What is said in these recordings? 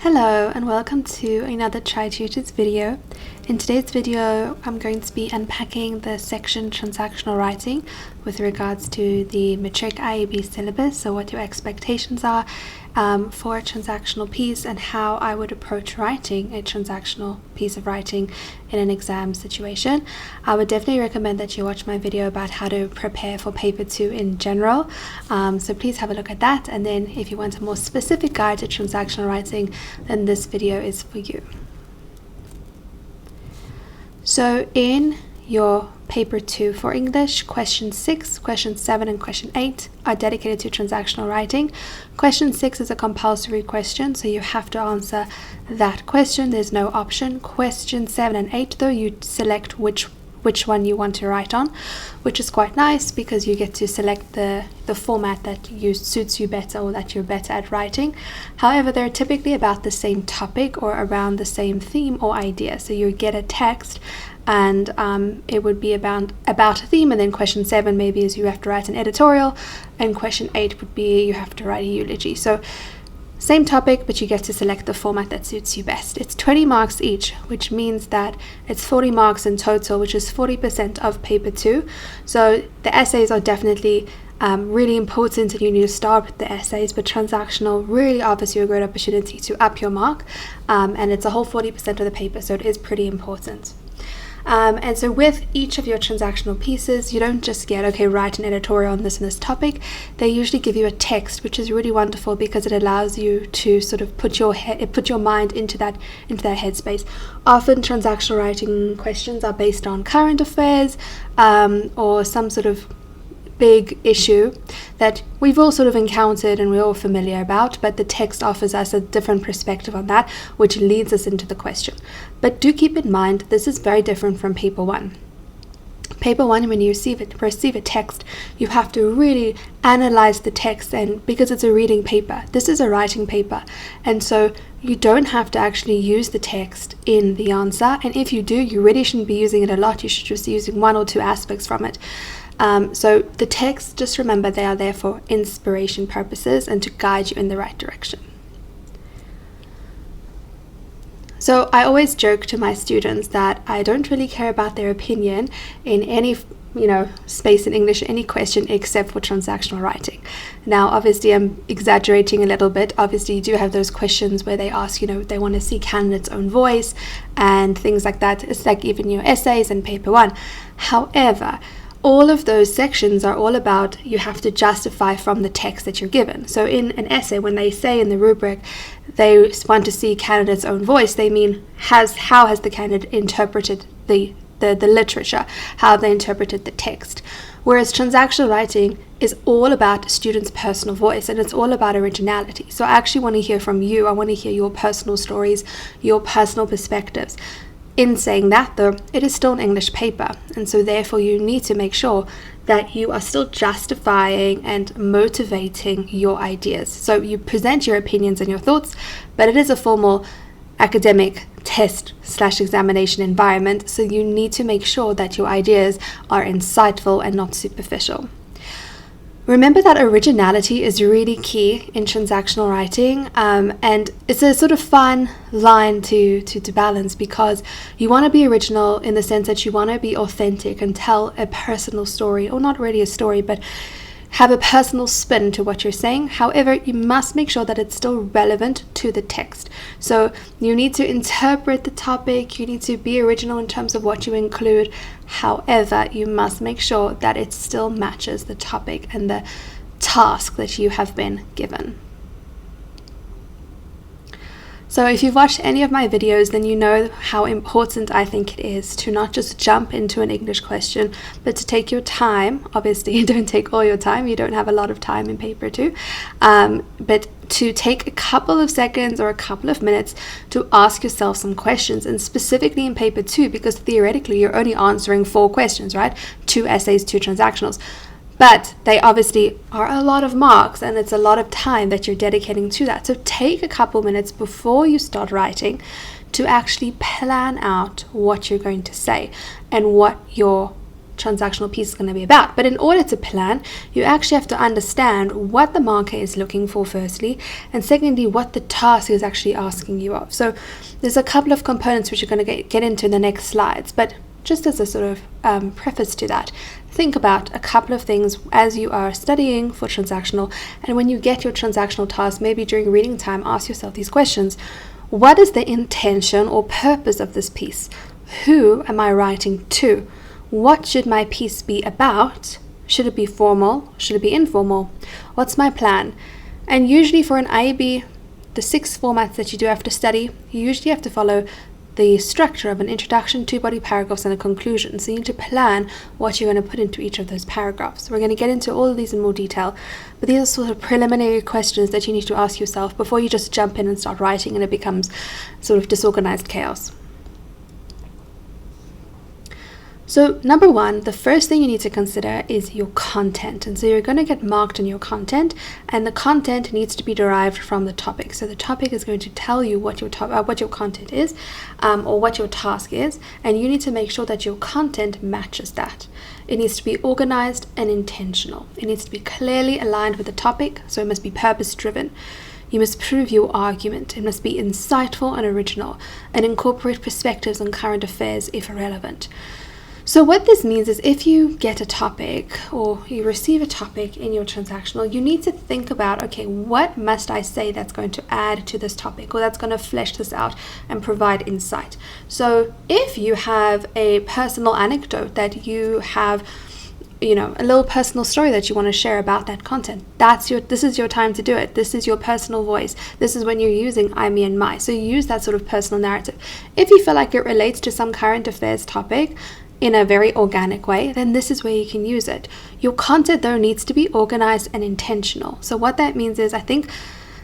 Hello and welcome to another Tri-tutors video. In today's video I'm going to be unpacking the section Transactional Writing with regards to the Matric IEB syllabus, so what your expectations are for a transactional piece and how I would approach writing a transactional piece of writing in an exam situation. I would definitely recommend that you watch my video about how to prepare for paper 2 in general, so please have a look at that, and then if you want a more specific guide to transactional writing, then this video is for you. So in your paper 2 for English, question 6, question 7 and question 8 are dedicated to transactional writing. Question 6 is a compulsory question, so you have to answer that question. There's no option. Question 7 and 8 though, you select which one you want to write on, which is quite nice because you get to select the format that suits you better or that you're better at writing. However, they're typically about the same topic or around the same theme or idea. So you get a text and it would be about a theme, and then question 7 maybe is you have to write an editorial, and question 8 would be you have to write a eulogy. So same topic, but you get to select the format that suits you best. It's 20 marks each, which means that it's 40 marks in total, which is 40% of paper 2. So the essays are definitely really important, and you need to start with the essays, but transactional really offers you a great opportunity to up your mark, and it's a whole 40% of the paper, so it is pretty important. And so with each of your transactional pieces, you don't just get, okay, write an editorial on this and this topic. They usually give you a text, which is really wonderful because it allows you to sort of put your mind into that headspace. Often transactional writing questions are based on current affairs or some sort of big issue that we've all sort of encountered and we're all familiar about, but the text offers us a different perspective on that, which leads us into the question. But do keep in mind, this is very different from paper 1. Paper 1, when you receive a text, you have to really analyze the text, and because it's a reading paper, this is a writing paper, and so you don't have to actually use the text in the answer, and if you do, you really shouldn't be using it a lot. You should just be using one or two aspects from it. So the text, just remember, they are there for inspiration purposes and to guide you in the right direction. So I always joke to my students that I don't really care about their opinion in any space in English, any question except for transactional writing. Now obviously I'm exaggerating a little bit. Obviously you do have those questions where they ask, they want to see candidate's own voice and things like that. It's like even your essays in paper 1. However, all of those sections are all about you have to justify from the text that you're given. So in an essay, when they say in the rubric they want to see candidate's own voice, they mean how has the candidate interpreted the literature, how have they interpreted the text. Whereas transactional writing is all about students' personal voice, and it's all about originality. So I actually want to hear from you. I want to hear your personal stories, your personal perspectives. In saying that though, it is still an English paper, and so therefore you need to make sure that you are still justifying and motivating your ideas. So you present your opinions and your thoughts, but it is a formal academic test/examination environment, so you need to make sure that your ideas are insightful and not superficial. Remember that originality is really key in transactional writing, and it's a sort of fun line to balance, because you want to be original in the sense that you want to be authentic and tell a personal story, or not really a story, but have a personal spin to what you're saying. However, you must make sure that it's still relevant to the text. So you need to interpret the topic, you need to be original in terms of what you include. However, you must make sure that it still matches the topic and the task that you have been given. So if you've watched any of my videos, then you know how important I think it is to not just jump into an English question, but to take your time. Obviously, don't take all your time. You don't have a lot of time in paper 2. But to take a couple of seconds or a couple of minutes to ask yourself some questions, and specifically in paper 2, because theoretically you're only answering 4 questions, right? 2 essays, 2 transactionals. But they obviously are a lot of marks, and it's a lot of time that you're dedicating to that. So take a couple minutes before you start writing to actually plan out what you're going to say and what your transactional piece is going to be about. But in order to plan, you actually have to understand what the marker is looking for firstly, and secondly, what the task is actually asking you of. So there's a couple of components which you're going to get into in the next slides, but just as a sort of preface to that, think about a couple of things as you are studying for transactional, and when you get your transactional task, maybe during reading time, ask yourself these questions. What is the intention or purpose of this piece? Who am I writing to? What should my piece be about? Should it be formal? Should it be informal? What's my plan? And usually for an IEB, the 6 formats that you do have to study, you usually have to follow the structure of an introduction, 2 body paragraphs, and a conclusion. So you need to plan what you're going to put into each of those paragraphs. We're going to get into all of these in more detail, but these are sort of preliminary questions that you need to ask yourself before you just jump in and start writing and it becomes sort of disorganized chaos. So number 1, the first thing you need to consider is your content. And so you're going to get marked on your content, and the content needs to be derived from the topic. So the topic is going to tell you what your content is, or what your task is, and you need to make sure that your content matches that. It needs to be organized and intentional. It needs to be clearly aligned with the topic, so it must be purpose-driven. You must prove your argument. It must be insightful and original, and incorporate perspectives on current affairs if relevant. So what this means is if you get a topic or you receive a topic in your transactional, you need to think about, okay, what must I say that's going to add to this topic, or that's going to flesh this out and provide insight. So if you have a personal anecdote that you have, a little personal story that you want to share about that content, this is your time to do it. This is your personal voice. This is when you're using I, me, and my. So you use that sort of personal narrative. If you feel like it relates to some current affairs topic in a very organic way, then this is where you can use it. Your content, though, needs to be organized and intentional. So what that means is, I think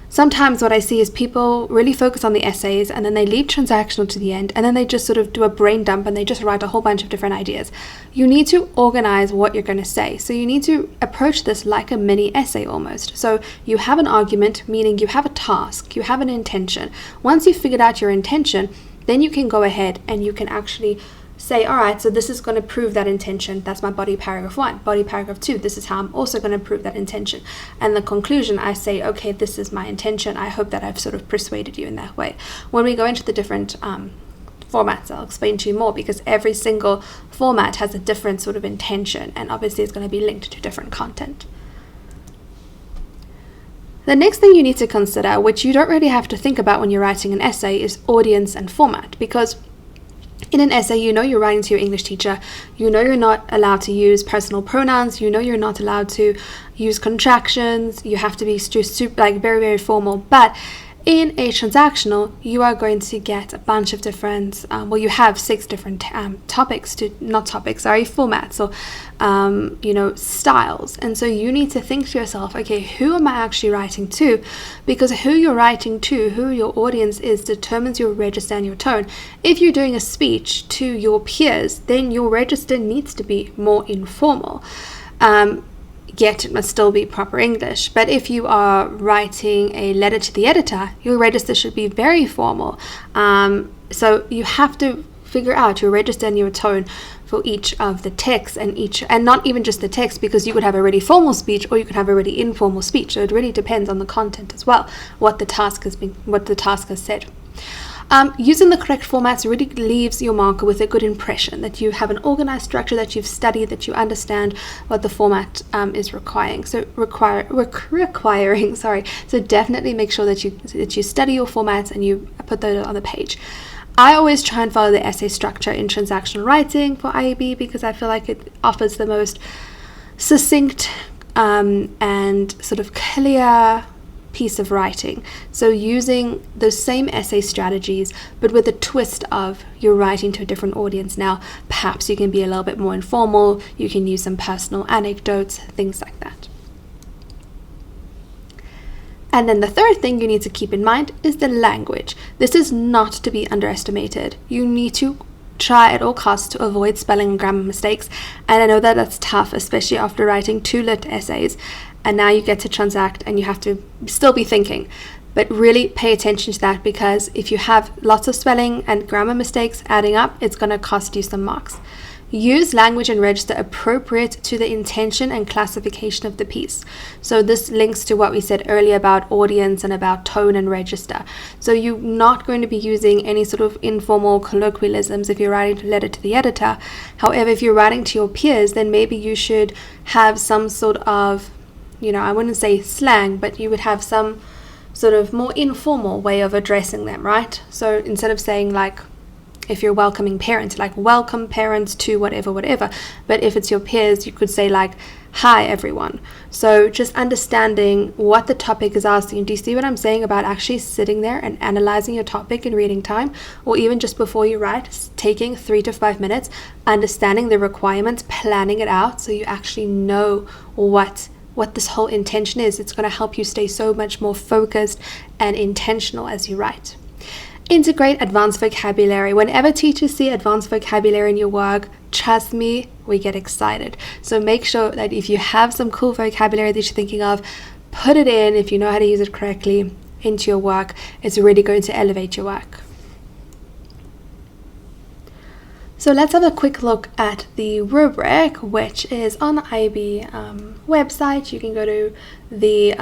sometimes what I see is people really focus on the essays and then they leave transactional to the end, and then they just sort of do a brain dump and they just write a whole bunch of different ideas. You need to organize what you're going to say. So you need to approach this like a mini essay almost. So you have an argument, meaning you have a task, you have an intention. Once you've figured out your intention, then you can go ahead and you can actually say, all right, so this is going to prove that intention. That's my body paragraph 1. Body paragraph 2, this is how I'm also going to prove that intention. And the conclusion, I say, okay, this is my intention. I hope that I've sort of persuaded you in that way. When we go into the different formats, I'll explain to you more, because every single format has a different sort of intention, and obviously it's going to be linked to different content. The next thing you need to consider, which you don't really have to think about when you're writing an essay, is audience and format, because in an essay, you're writing to your English teacher, you're not allowed to use personal pronouns, you're not allowed to use contractions, you have to be very, very formal. But in a transactional, you are going to get a bunch of different, you have 6 different formats or, styles. And so you need to think to yourself, okay, who am I actually writing to? Because who you're writing to, who your audience is, determines your register and your tone. If you're doing a speech to your peers, then your register needs to be more informal. Yet it must still be proper English. But if you are writing a letter to the editor, your register should be very formal. So you have to figure out your register and your tone for each of the texts, and not even just the text, because you could have a really formal speech or you could have a really informal speech. So it really depends on the content as well, what the task has said. Using the correct formats really leaves your marker with a good impression that you have an organized structure, that you've studied, that you understand what the format is requiring. So So definitely make sure that you study your formats and you put those on the page. I always try and follow the essay structure in transactional writing for IEB, because I feel like it offers the most succinct and sort of clear piece of writing. So using those same essay strategies, but with a twist of you're writing to a different audience now. Perhaps you can be a little bit more informal, you can use some personal anecdotes, things like that. And then the third thing you need to keep in mind is the language. This is not to be underestimated. You need to try at all costs to avoid spelling and grammar mistakes. And I know that that's tough, especially after writing 2 lit essays. And now you get to transact and you have to still be thinking. But really pay attention to that, because if you have lots of spelling and grammar mistakes adding up, it's going to cost you some marks. Use language and register appropriate to the intention and classification of the piece. So this links to what we said earlier about audience and about tone and register. So you're not going to be using any sort of informal colloquialisms if you're writing a letter to the editor. However, if you're writing to your peers, then maybe you should have some sort of, I wouldn't say slang, but you would have some sort of more informal way of addressing them, right? So instead of saying like, if you're welcoming parents, like welcome parents to whatever. But if it's your peers, you could say like, hi everyone. So just understanding what the topic is asking. Do you see what I'm saying about actually sitting there and analyzing your topic in reading time, or even just before you write, taking 3 to 5 minutes, understanding the requirements, planning it out so you actually know what this whole intention is. It's going to help you stay so much more focused and intentional as you write. Integrate advanced vocabulary. Whenever teachers see advanced vocabulary in your work, trust me, we get excited. So make sure that if you have some cool vocabulary that you're thinking of, put it in, if you know how to use it correctly, into your work. It's really going to elevate your work. So let's have a quick look at the rubric, which is on the IEB website. You can go to the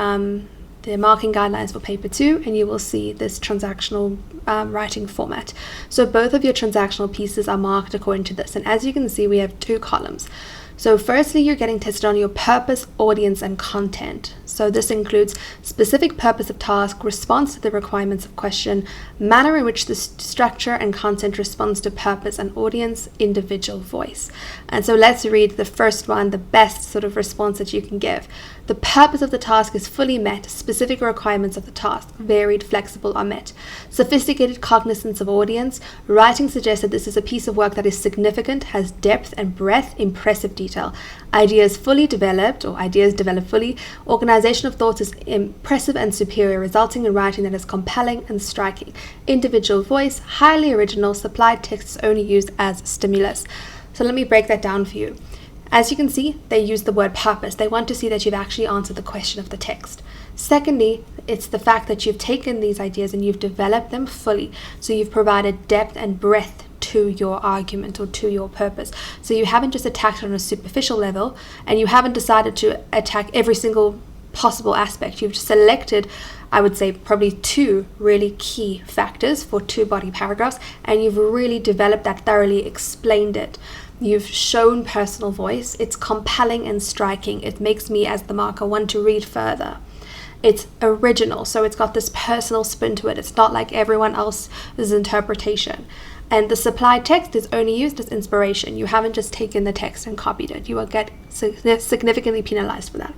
marking guidelines for paper 2, and you will see this transactional writing format. So both of your transactional pieces are marked according to this, and as you can see, we have 2 columns. So firstly, you're getting tested on your purpose, audience, and content. So this includes specific purpose of task, response to the requirements of question, manner in which the structure and content responds to purpose and audience, individual voice. And so let's read the first one, the best sort of response that you can give. The purpose of the task is fully met. Specific requirements of the task, varied, flexible, are met. Sophisticated cognizance of audience. Writing suggests that this is a piece of work that is significant, has depth and breadth, impressive detail. Ideas fully developed, or ideas developed fully. Organization of thoughts is impressive and superior, resulting in writing that is compelling and striking. Individual voice, highly original. Supplied text is only used as stimulus. So let me break that down for you. As you can see, they use the word purpose. They want to see that you've actually answered the question of the text. Secondly, it's the fact that you've taken these ideas and you've developed them fully. So you've provided depth and breadth to your argument or to your purpose. So you haven't just attacked it on a superficial level, and you haven't decided to attack every single possible aspect. You've selected, I would say, probably 2 really key factors for 2 body paragraphs, and you've really developed that, thoroughly explained it. You've shown personal voice. It's compelling and striking. It makes me, as the marker, want to read further. It's original, so it's got this personal spin to it. It's not like everyone else's interpretation. And the supplied text is only used as inspiration. You haven't just taken the text and copied it. You will get significantly penalized for that.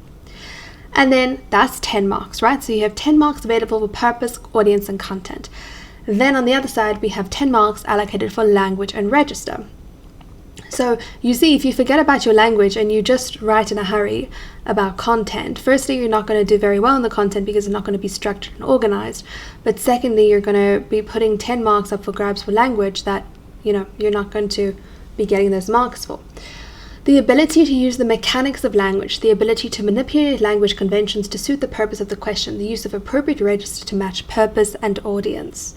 And then that's 10 marks, right? So you have 10 marks available for purpose, audience, and content. Then on the other side, we have 10 marks allocated for language and register. So you see, if you forget about your language and you just write in a hurry about content, firstly, you're not going to do very well in the content because it's not going to be structured and organized. But secondly, you're going to be putting 10 marks up for grabs for language that, you're not going to be getting those marks for. The ability to use the mechanics of language, the ability to manipulate language conventions to suit the purpose of the question, the use of appropriate register to match purpose and audience.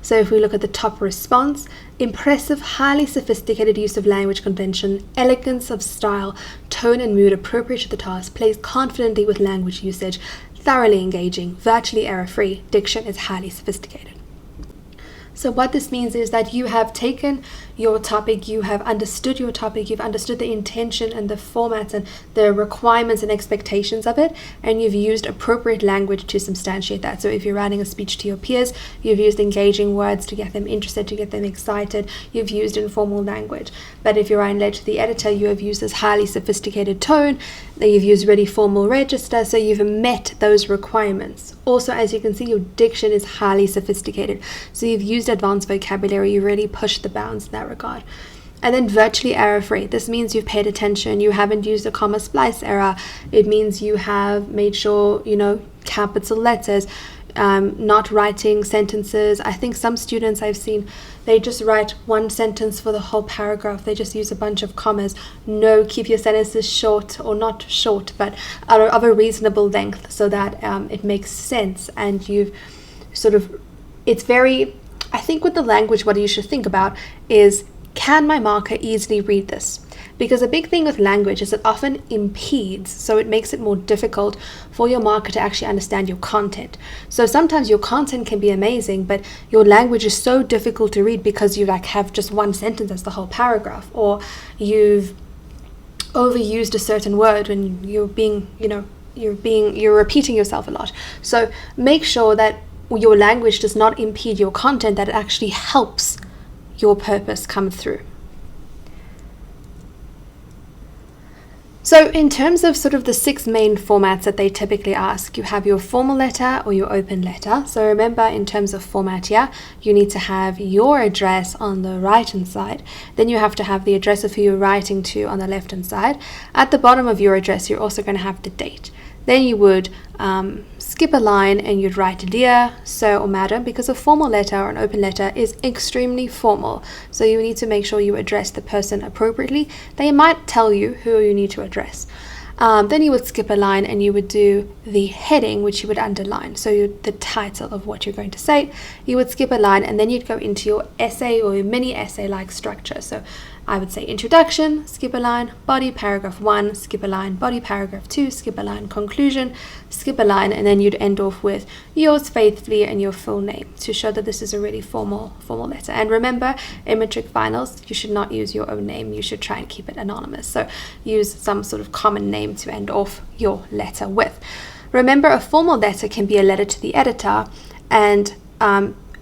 So if we look at the top response, impressive, highly sophisticated use of language convention, elegance of style, tone and mood appropriate to the task, plays confidently with language usage, thoroughly engaging, virtually error-free, diction is highly sophisticated. So what this means is that you have taken your topic, you have understood your topic, you've understood the intention and the formats and the requirements and expectations of it, and you've used appropriate language to substantiate that. So if you're writing a speech to your peers, you've used engaging words to get them interested, to get them excited, you've used informal language. But if you're writing letter to the editor, you have used this highly sophisticated tone, then you've used really formal register, so you've met those requirements. Also, as you can see, your diction is highly sophisticated. So you've used advanced vocabulary, you really pushed the bounds in that regard. And then virtually error-free. This means you've paid attention, you haven't used a comma splice error. It means you have made sure, capital letters, not writing sentences. I think some students I've seen, they just write one sentence for the whole paragraph. They just use a bunch of commas. No, keep your sentences short, or not short, but of a reasonable length so that it makes sense. And you've it's very, I think with the language, what you should think about is, can my marker easily read this? Because a big thing with language is it often impedes, so it makes it more difficult for your marker to actually understand your content. So sometimes your content can be amazing, but your language is so difficult to read because you have just one sentence as the whole paragraph, or you've overused a certain word and you're repeating yourself a lot. So make sure that your language does not impede your content, that it actually helps your purpose come through. So in terms of sort of the 6 main formats that they typically ask, you have your formal letter or your open letter. So remember, in terms of format here, you need to have your address on the right hand side. Then you have to have the address of who you're writing to on the left hand side. At the bottom of your address, you're also going to have the date. Then you would skip a line and you'd write dear, sir or madam, because a formal letter or an open letter is extremely formal. So you need to make sure you address the person appropriately. They might tell you who you need to address. Then you would skip a line and you would do the heading, which you would underline. So the title of what you're going to say, you would skip a line and then you'd go into your essay or your mini essay like structure. So I would say introduction, skip a line, body paragraph 1, skip a line, body paragraph 2, skip a line, conclusion, skip a line, and then you'd end off with yours faithfully and your full name to show that this is a really formal letter. And remember, in matric finals, you should not use your own name. You should try and keep it anonymous. So use some sort of common name to end off your letter with. Remember, a formal letter can be a letter to the editor, and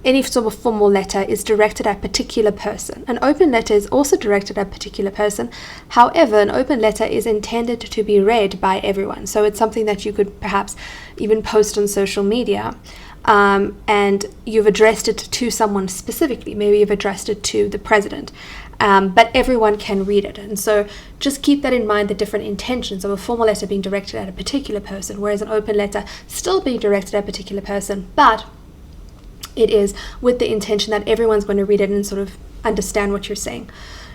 any sort of formal letter is directed at a particular person. An open letter is also directed at a particular person. However, an open letter is intended to be read by everyone. So it's something that you could perhaps even post on social media, and you've addressed it to someone specifically. Maybe you've addressed it to the president, but everyone can read it. And so just keep that in mind, the different intentions of a formal letter being directed at a particular person, whereas an open letter still being directed at a particular person, but it is with the intention that everyone's going to read it and sort of understand what you're saying.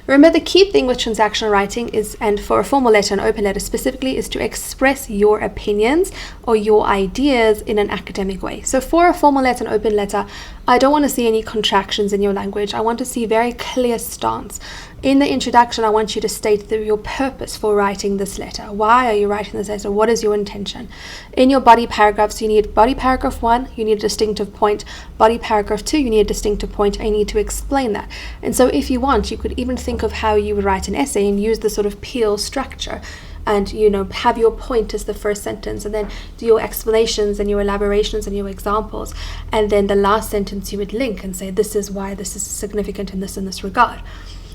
Remember, the key thing with transactional writing is, and for a formal letter and open letter specifically, is to express your opinions or your ideas in an academic way. So for a formal letter and open letter, I don't want to see any contractions in your language. I want to see very clear stance. In the introduction, I want you to state your purpose for writing this letter. Why are you writing this letter? What is your intention? In your body paragraphs, you need body paragraph 1, you need a distinctive point. Body paragraph 2, you need a distinctive point, and you need to explain that. And so if you want, you could even think of how you would write an essay and use the sort of peel structure. And, have your point as the first sentence, and then do your explanations and your elaborations and your examples. And then the last sentence you would link and say, this is why this is significant in this regard.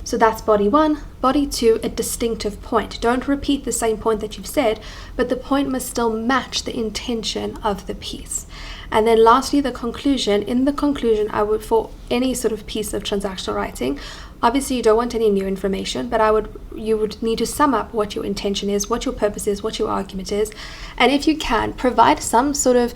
So that's body 1. Body 2, a distinctive point. Don't repeat the same point that you've said, but the point must still match the intention of the piece. And then lastly, the conclusion. In the conclusion, I would, for any sort of piece of transactional writing, obviously you don't want any new information, but you would need to sum up what your intention is, what your purpose is, what your argument is. And if you can, provide some sort of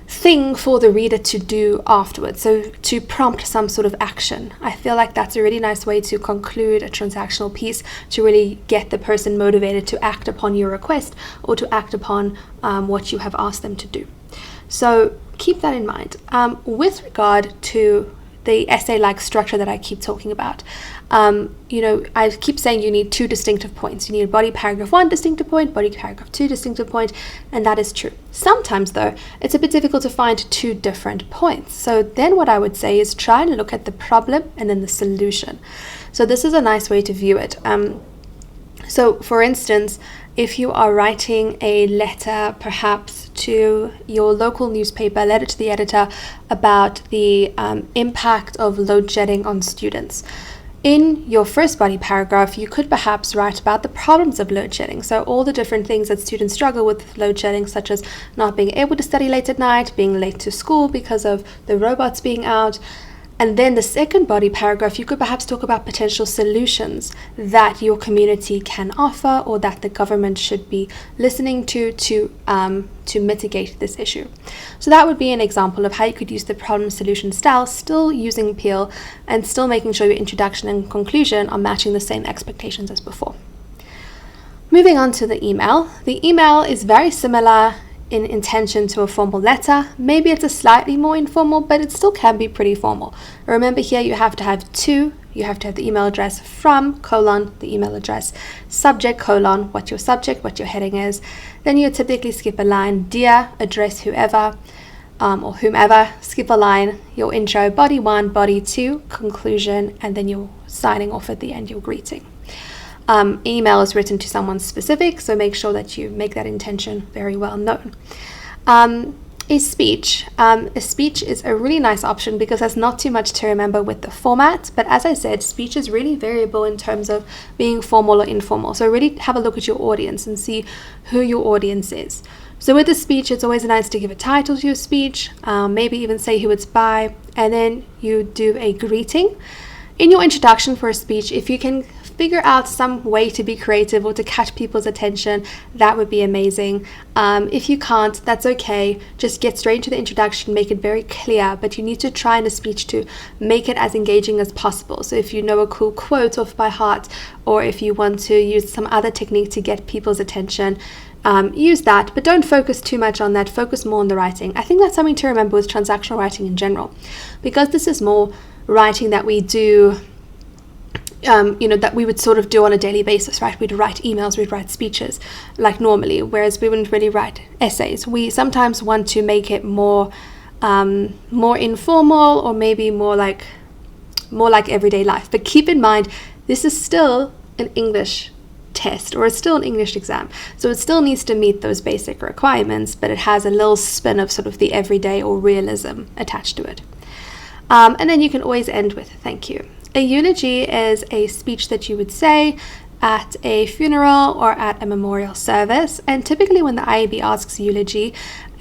thing for the reader to do afterwards, so to prompt some sort of action. I feel like that's a really nice way to conclude a transactional piece, to really get the person motivated to act upon your request or to act upon what you have asked them to do. So keep that in mind. With regard to the essay-like structure that I keep talking about, I keep saying you need 2 distinctive points. You need body paragraph 1 distinctive point, body paragraph 2 distinctive point, and that is true. Sometimes though, it's a bit difficult to find 2 different points. So then what I would say is try and look at the problem and then the solution. So this is a nice way to view it. So for instance, if you are writing a letter perhaps to your local newspaper, letter to the editor about the impact of load shedding on students. In your first body paragraph, you could perhaps write about the problems of load shedding. So all the different things that students struggle with load shedding, such as not being able to study late at night, being late to school because of the robots being out. And then the second body paragraph, you could perhaps talk about potential solutions that your community can offer or that the government should be listening to mitigate this issue. So that would be an example of how you could use the problem solution style, still using Peel and still making sure your introduction and conclusion are matching the same expectations as before. Moving on to the email. The email is very similar in intention to a formal letter. Maybe it's a slightly more informal, but it still can be pretty formal. Remember here you have to have to. You have to have the email address from, colon, the email address, subject, colon, what your subject, what your heading is. Then you typically skip a line, dear, address whoever, or whomever, skip a line, your intro, body 1, body 2, conclusion, and then you're signing off at the end, your greeting. Email is written to someone specific, so make sure that you make that intention very well known. A speech is a really nice option because there's not too much to remember with the format, but as I said, speech is really variable in terms of being formal or informal. So really have a look at your audience and see who your audience is. So with a speech, it's always nice to give a title to your speech, maybe even say who it's by, and then you do a greeting. In your introduction for a speech, if you can figure out some way to be creative or to catch people's attention, that would be amazing. If you can't, that's okay. Just get straight into the introduction, make it very clear, but you need to try in a speech to make it as engaging as possible. So if you know a cool quote off by heart, or if you want to use some other technique to get people's attention, use that, but don't focus too much on that. Focus more on the writing. I think that's something to remember with transactional writing in general, because this is more writing that we do, that we would sort of do on a daily basis, right? We'd write emails, we'd write speeches like normally, whereas we wouldn't really write essays. We sometimes want to make it more informal, or maybe more like everyday life. But keep in mind, this is still an English test, or it's still an English exam, so it still needs to meet those basic requirements, but it has a little spin of sort of the everyday or realism attached to it. And then you can always end with thank you. A eulogy is a speech that you would say at a funeral or at a memorial service, and typically when the IEB asks eulogy,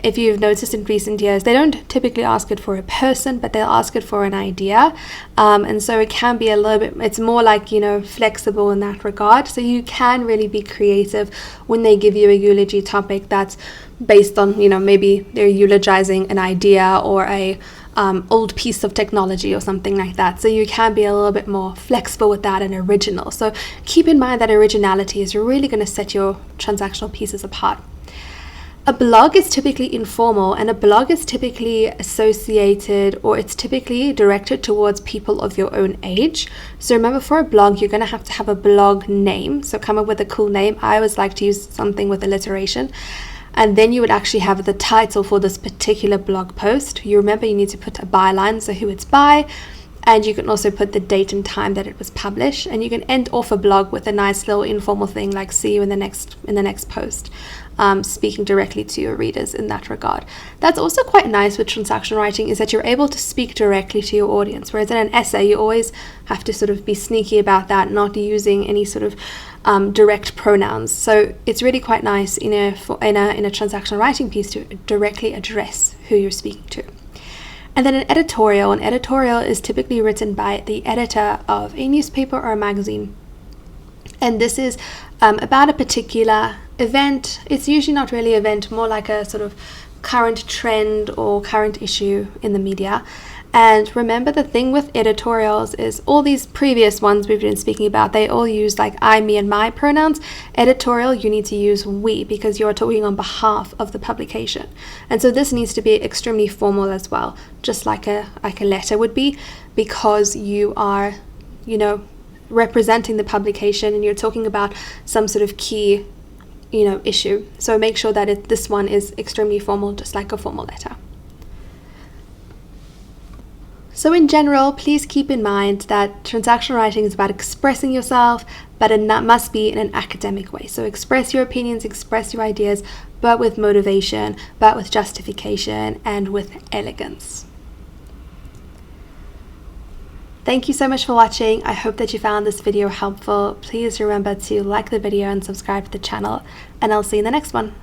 if you've noticed in recent years, they don't typically ask it for a person, but they'll ask it for an idea. And so it can be a little bit, it's more like, flexible in that regard. So you can really be creative when they give you a eulogy topic that's based on, maybe they're eulogizing an idea or a old piece of technology or something like that. So you can be a little bit more flexible with that and original. So keep in mind that originality is really going to set your transactional pieces apart. A blog is typically informal, and a blog is typically associated, or it's typically directed towards people of your own age. So remember, for a blog, you're going to have a blog name. So come up with a cool name. I always like to use something with alliteration. And then you would actually have the title for this particular blog post. You remember you need to put a byline, so who it's by, and you can also put the date and time that it was published. And you can end off a blog with a nice little informal thing like "see you in the next post," speaking directly to your readers in that regard. That's also quite nice with transactional writing, is that you're able to speak directly to your audience, whereas in an essay you always have to sort of be sneaky about that, not using any sort of direct pronouns. So it's really quite nice in a transactional writing piece to directly address who you're speaking to. And then an editorial is typically written by the editor of a newspaper or a magazine. And this is about a particular event. It's usually not really an event, more like a sort of current trend or current issue in the media. And remember, the thing with editorials is all these previous ones we've been speaking about, they all use like I, me, and my pronouns. Editorial, you need to use we, because you're talking on behalf of the publication. And so this needs to be extremely formal as well, just like a letter would be, because you are, representing the publication and you're talking about some sort of key, issue. So make sure that this one is extremely formal, just like a formal letter. So in general, please keep in mind that transactional writing is about expressing yourself, but it must be in an academic way. So express your opinions, express your ideas, but with motivation, but with justification, and with elegance. Thank you so much for watching. I hope that you found this video helpful. Please remember to like the video and subscribe to the channel, and I'll see you in the next one.